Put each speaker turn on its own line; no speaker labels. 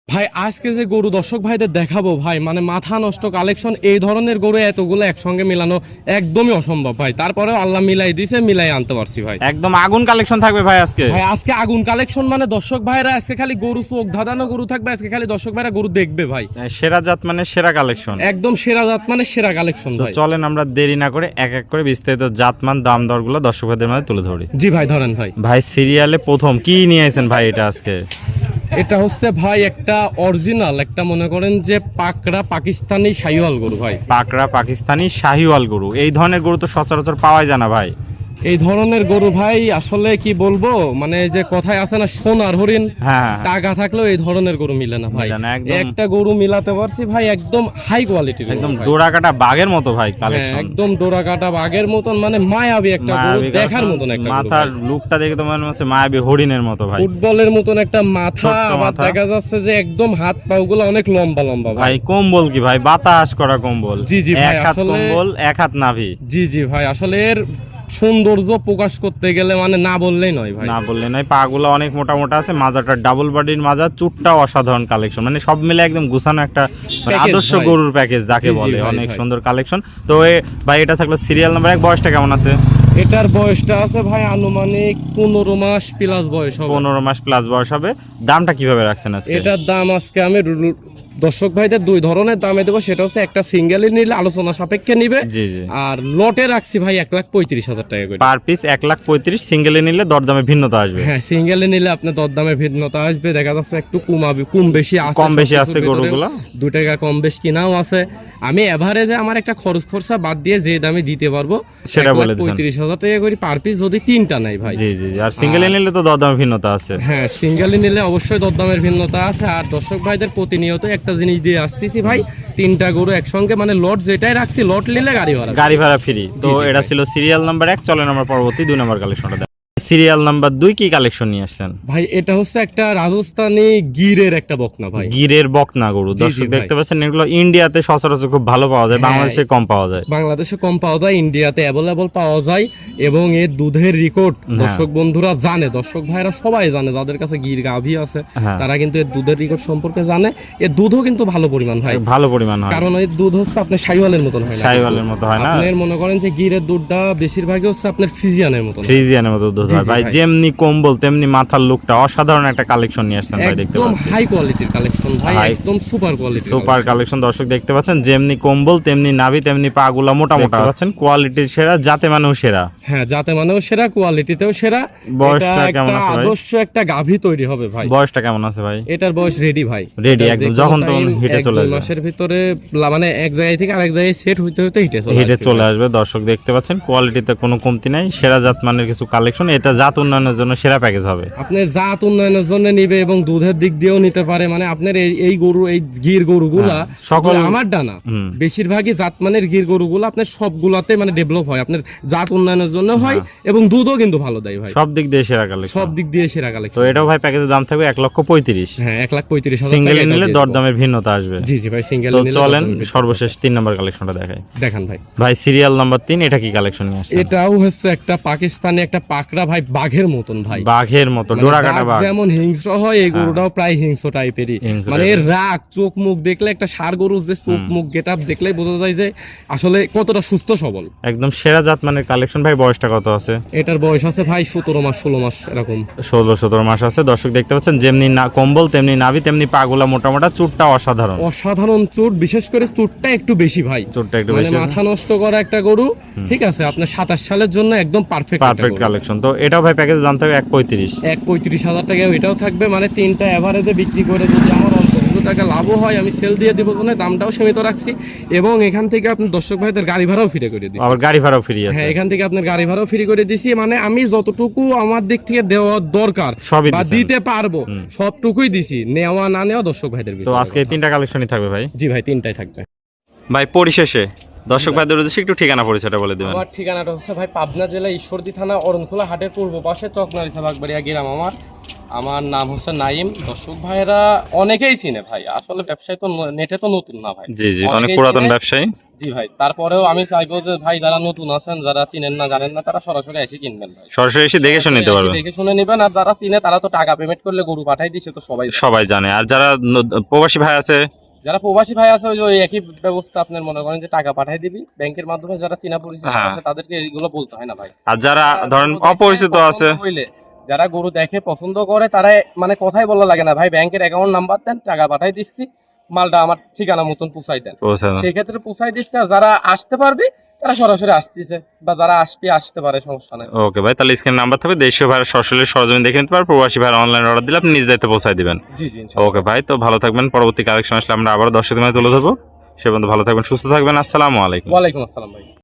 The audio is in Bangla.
ভাই আজকে যে গরু দর্শক ভাইদের দেখাবো ভাই, মানে মাথা নষ্ট কালেকশন। এই ধরনের গরু এতগুলো একসঙ্গে মিলানো একদমই অসম্ভব ভাই, তারপরেও আল্লাহ মিলাই দিছে, মিলাই আনতে পারছি ভাই।
একদম আগুন কালেকশন থাকবে ভাই আজকে।
ভাই আজকে আগুন কালেকশন, মানে দর্শক ভাইরা আজকে খালি গরু চোখ ধাঁধানো গরু থাকবে, আজকে খালি দর্শক ভাইরা গরু দেখবে ভাই।
সেরা জাত মানে সেরা কালেকশন,
একদম সেরা জাত মানে সেরা কালেকশন ভাই।
চলেন আমরা দেরি না করে এক এক করে বিস্তারিত জাতমান দাম দরগুলো দর্শক ভাইদের মাঝে তুলে ধরি।
জি ভাই ধরেন ভাই।
ভাই সিরিয়ালে প্রথম কি নিয়ে আইছেন ভাই এটা আজকে?
এটা হচ্ছে ভাই একটা অরিজিনাল, একটা মনে করেন যে পাকড়া পাকিস্তানি শাহিওয়াল গরু ভাই।
পাকড়া পাকিস্তানি শাহিওয়াল গরু, এই ধরনের গরু তো সচরাচর পাওয়াই যায় না ভাই।
এই ধরনের গরু ভাই আসলে কি বলবো, মানে যে কথায় আছে না সোনার হরিণ,
হ্যাঁ
টাকা থাকলেও এই ধরনের গরু মিলে না ভাই।
মিলে না, একদম।
একটা গরু মিলাতে পারছি ভাই, একদম হাই কোয়ালিটির,
একদম ডোরা কাটা বাঘের মতো ভাই
হ্যাঁ,
কালেকশন।
একদম ডোরা কাটা বাঘের মতন, মানে মায়াবী একটা গরু, দেখার মতন একটা গরু
মাথার
ভাই।
লুকটা দেখে তো মনে হচ্ছে মায়াবী হরিণের মতো ভাই।
ফুটবলের মতন একটা মাথা,
ছোট্ট
আবার
মাথা।
দেখা যাচ্ছে যে একদম হাত পা গুলো অনেক লম্বা লম্বা ভাই।
ভাই কম্বল কি ভাই, বাতাস করা কম্বল।
জি জি ভাই,
এক হাত
আসলে
কম্বল এক হাত নাভি।
জি জি ভাই, আসলে এর সৌন্দর্য প্রকাশ করতে গেলে মানে না বললেই নয় ভাই।
না বললে নয়, পাগুলো অনেক মোটা মোটা আছে, মাজাটা ডাবল বডির মাজা, চুটটাও অসাধারণ কালেকশন, মানে সব মিলে একদম গুছানো একটা মানে
Package
আদর্শ
ভাই।
গরুর প্যাকেজ যাকে
জি, জি
বলে।
ভাই,
অনেক
ভাই।
সুন্দর কালেকশন। তো ভাই এটা থাকলো সিরিয়াল নাম্বার 1। বয়সটা কেমন আছে?
এটার বয়সটা আছে ভাই আনুমানিক 15 মাস প্লাস বয়স হবে।
15 মাস প্লাস বয়স হবে। দামটা কিভাবে রাখছেন আজকে?
এটার দাম আজকে আমি দর্শক ভাইদের দুই ধরনের দামে দেবো। সেটা হচ্ছে একটা সিঙ্গেলই নিলে আলোচনা সাপেক্ষে নিবে,
জি জি।
আর লটে রাখছি ভাই 1,35,000 টাকা করে।
পার পিস 1,35,000, সিঙ্গেলে নিলে দরদামে ভিন্নতা আসবে।
হ্যাঁ, সিঙ্গেলে নিলে আপনার দরদামের ভিন্নতা আসবে, দেখা যাচ্ছে একটু কম বেশি আছে,
কম বেশি আছে
সবকিছুর ভেতরে
গরুগুলো।
2 টাকা কম বেশি কিনাও আছে। আমি এভারেজে আমার একটা খরচ খরচা বাদ দিয়ে যে দামে দিতে পারবো
সেটা বলে দিছেন।
1,35,000 টাকা করে পার পিস, যদি তিনটা নাই ভাই।
জি জি জি। আর সিঙ্গেলে নিলে তো দরদামে ভিন্নতা আছে।
হ্যাঁ, সিঙ্গেলি নিলে অবশ্যই দরদামের ভিন্নতা আছে। আর দর্শক ভাইদের প্রতিনিয়ত একটা জিনিস দিয়ে আসতেছি ভাই, তিনটা গরু একসঙ্গে, মানে লট যেটাই রাখছি, লট নিলে গাড়ি ভাড়া।
গাড়ি ভাড়া ফ্রি। তো
জি, জি
এটা
ভাই।
ছিল সিরিয়াল নাম্বার 1। চলেন আমরা পরবর্তী 2 নম্বর কালেকশনটা দেখি। সিরিয়াল নাম্বার 2 কি কালেকশন নিয়ে আসছেন?
ভাই এটা হচ্ছে একটা রাজস্থানী গিরের একটা বকনা ভাই।
গিরের বকনা গরু
জি, জি
দর্শক
ভাই।
দেখতে পাচ্ছেন, এগুলো ইন্ডিয়াতে সচরাচর খুব ভালো পাওয়া যায়,
হ্যাঁ।
বাংলাদেশে কম পাওয়া যায়।
বাংলাদেশে কম পাওয়া যায়, ইন্ডিয়াতে অ্যাভেলেবল পাওয়া যায়। এবং এর দুধের রেকর্ড দর্শক বন্ধুরা জানে, দর্শক ভাইরা সবাই জানে, যাদের কাছে গির গাভী আছে
হ্যাঁ।
তারা কিন্তু এর দুধের রেকর্ড সম্পর্কে জানে। এর দুধও কিন্তু ভালো পরিমাণ ভাই,
ভালো পরিমাণ হয়,
কারণ এর দুধ হচ্ছে আপনার শাহিওয়ালের মতন হয় না।
শাহিওয়ালের মতো হয় না,
আপনার মনে করেন যে গিরের দুধটা বেশিরভাগই হচ্ছে আপনার ফ্রিজিয়ানের মতন হয়।
ফ্রিজিয়ানের মতো দুধ
জি,
হয়
জি
ভাই।
ভাই।
যেমনি কম্বল তেমনি মাথার লুকটা, অসাধারণ একটা কালেকশন নিয়ে আসছেন ভাই, দেখতে
একদম
পাচ্ছেন।
হাই কোয়ালিটির কালেকশন ভাই,
High-
একদম সুপার কোয়ালিটির
সুপার কালেকশন দর্শক দেখতে পাচ্ছেন, যেমনি কম্বল তেমনি নাভি তেমনি পাগুলা মোটা মোটা পাচ্ছেন। কোয়ালিটির সেরা, জাতে মানেও সেরা।
হ্যাঁ, যাতে মানেও সেরা, কোয়ালিটিতেও সেরা।
বয়সটা
এটা
কেমন
একটা
আছে ভাই?
আদর্শ একটা গাভী তৈরি হবে ভাই।
বয়সটা কেমন আছে ভাই?
এটার বয়স রেডি ভাই,
Ready,
এটা
একদম
যে কোনো
যখন তখন
time
হিটে
1-2
চলে আসবে।
মাসের ভিতরে মানে এক জায়গায় থেকে আরেক জায়গায় সেট হইতে হইতে হিটে
হিটে চলে আসবে। দর্শক দেখতে পাচ্ছেন কোয়ালিটিতে কোনো কমতি নাই, সেরা জাত মানের কিছু কালেকশন। এটা জাত উন্নয়নের জন্য সেরা প্যাকেজ হবে।
আপনার জাত উন্নয়নের জন্য নিবে এবং দুধের দিক দিয়েও নিতে পারে। মানে আপনার এই গরু, এই গির গরুগুলা
হ্যাঁ, সকল-
সকল আমার ডানা
হুম।
বেশিরভাগই জাত মানের গির গরুগুলো আপনার সবগুলাতে মানে ডেভেলপ হয়, আপনার জাত উন্নয়নের জন্য হয়, এবং দুধও কিন্তু ভালো দেয় ভাই।
সব দিক দিয়ে সেরা কালেকশন।
সব দিক দিয়ে সেরা
তো
কালেকশন।
এটাও ভাই প্যাকেজের দাম থাকবে 1,35,000।
হ্যাঁ, 1,35,000
সিঙ্গেল নিলে দরদামের ভিন্নতা আসবে।
জি জি ভাই, সিঙ্গেল
তো চলেন সর্বশেষ 3 নম্বর কালেকশনটা দেখাই।
দেখান ভাই।
ভাই সিরিয়াল নাম্বার 3, এটা কি কালেকশন নিয়ে আসছেন?
এটাও হচ্ছে একটা পাকিস্তানি একটা পাকড়া ভাই, বাঘের মতন ভাই।
বাঘের মতো
মানে
ডোরা কাটা বাঘ।
যেমন হিংস্র হয়, এই গরুটাও প্রায় হিংস্র টাইপেরই।
হিংস্র
মানে এর
type-এর।
রাগ, চোখ মুখ দেখলে, একটা ষাঁড় গরুর যে চোখ মুখ গেটআপ দেখলেই বোঝা যায় যে আসলে কতটা সুস্থ সবল।
একদম সেরা জাত মানের কালেকশন ভাই। বয়সটা কত আছে?
এটার বয়স আছে ভাই 17 মাস 16 মাস এরকম।
16-17 মাস আছে। দর্শক দেখতে পাচ্ছেন, যেমনি না কম্বল তেমনি নাভি তেমনি পাগুলা মোটা মোটা, চুটটা অসাধারণ।
অসাধারণ চুট, বিশেষ করে চুটটা একটু বেশি ভাই।
চুটটা একটু
মানে
বেশি,
মাথা নষ্ট করা একটা গরু, ঠিক আছে, আপনার 27 সালের জন্য একদম পারফেক্ট
পারফেক্ট কালেকশন। তো এটাও ভাই প্যাকেজের দাম থাকবে 1,35,000।
1,35,000 টাকা এটাও থাকবে। মানে তিনটা এভারেজে বিক্রি করে যদি আমার অল্প কিছু টাকা লাভও হয়, আমি সেল দিয়ে দিব, মানে দামটাও সীমিত রাখছি। এবং এখান থেকে আপনি দর্শক ভাইদের গাড়ি ভাড়াও ফ্রি করে দিচ্ছি।
আবার গাড়ি ভাড়াও ফ্রি আছে।
হ্যাঁ, এখান থেকে আপনার গাড়ি ভাড়াও ফ্রি করে দিছি। মানে আমি যতটুকু আমার দিক থেকে দেওয়ার দরকার
সবই
বা
দিছেন।
দিতে পারবো, সবটুকুই দিছি। নেওয়া না নেওয়া দর্শক ভাইদের
তো
ভিতরে
আজকে এই 3টা কালেকশনই থাকবে ভাই।
জি ভাই, তিনটাই থাকবে।
ভাই পরিশেষে দর্শক ভাইদের উদ্দেশ্যে একটু ঠিকানা পরিচয়টা বলে দিবেন।
আমার ঠিকানাটা হচ্ছে ভাই পাবনা জেলা ঈশ্বরদী থানা অরণখোলা হাটের পূর্ব পাশে চকনারিচা বাগবাড়িয়া গ্রাম। আমার নাম হচ্ছে নাইম। দর্শক ভাইরা অনেকেই চিনে ভাই, আসলে ব্যবসায় তো নেটে তো নতুন না ভাই।
জি জি, অনেক
অনেকেই
পুরাতন
চিনে।
ব্যবসায়ী।
জি ভাই, তারপরেও আমি চাইবো যে ভাই যারা নতুন আছেন, যারা চিনেন না জানেন না, তারা সরাসরি এসে কিনবেন ভাই।
সরাসরি এসে দেখে শুনে নিতে পারবে।
দেখে শুনে নেবেন, আর যারা চিনে তারা তো টাকা পেমেন্ট করলে গরু পাঠাই দিছে, তো সবাই জানে।
সবাই জানে। আর যারা প্রবাসী ভাই আছে,
যারা প্রবাসী ভাই আছে ওই যে ওই একই ব্যবস্থা, আপনার মনে করেন যে টাকা পাঠাই দিবি ব্যাংকের মাধ্যমে, যারা চীনা পরিচিত
হ্যাঁ।
আছে তাদেরকে এইগুলো বলতে হয় না ভাই।
আর যারা ধরেন
গরু দেখে
অপরিচিত
পছন্দ
আছে,
হইলে, যারা গরু দেখে পছন্দ করে, তারা মানে কথাই বলা লাগে না ভাই, ব্যাংকের অ্যাকাউন্ট নাম্বার দেন, টাকা পাঠাই দিচ্ছি, মালটা আমার ঠিকানা মতন পৌঁছাই দেন, সেই ক্ষেত্রে পৌঁছাই দিচ্ছে। আর যারা আসতে পারবে তারা সরাসরি আসতেছে, বা যারা আসতে পারে, সমস্যা নেই।
ওকে ভাই, তাহলে স্ক্রিন নাম্বার থাকবে, দেশীয় ভাইয়ের সরাসরি সরজমিন দেখে নিতে পারবে, প্রবাসী ভাইয়ের অনলাইন অর্ডার দিলে আপনি নিজ দায়িত্বে পৌঁছাই দিবেন।
জি জি, ইনশাআল্লাহ।
ওকে ভাই, তো ভালো থাকবেন, পরবর্তী কালেকশন আসলে আমরা আবার দর্শকদের মাঝে তুলে ধরবো। সে পর্যন্ত ভালো থাকবেন, সুস্থ থাকবেন, আসসালামু আলাইকুম।
ওয়ালাইকুম আসসালাম ভাই।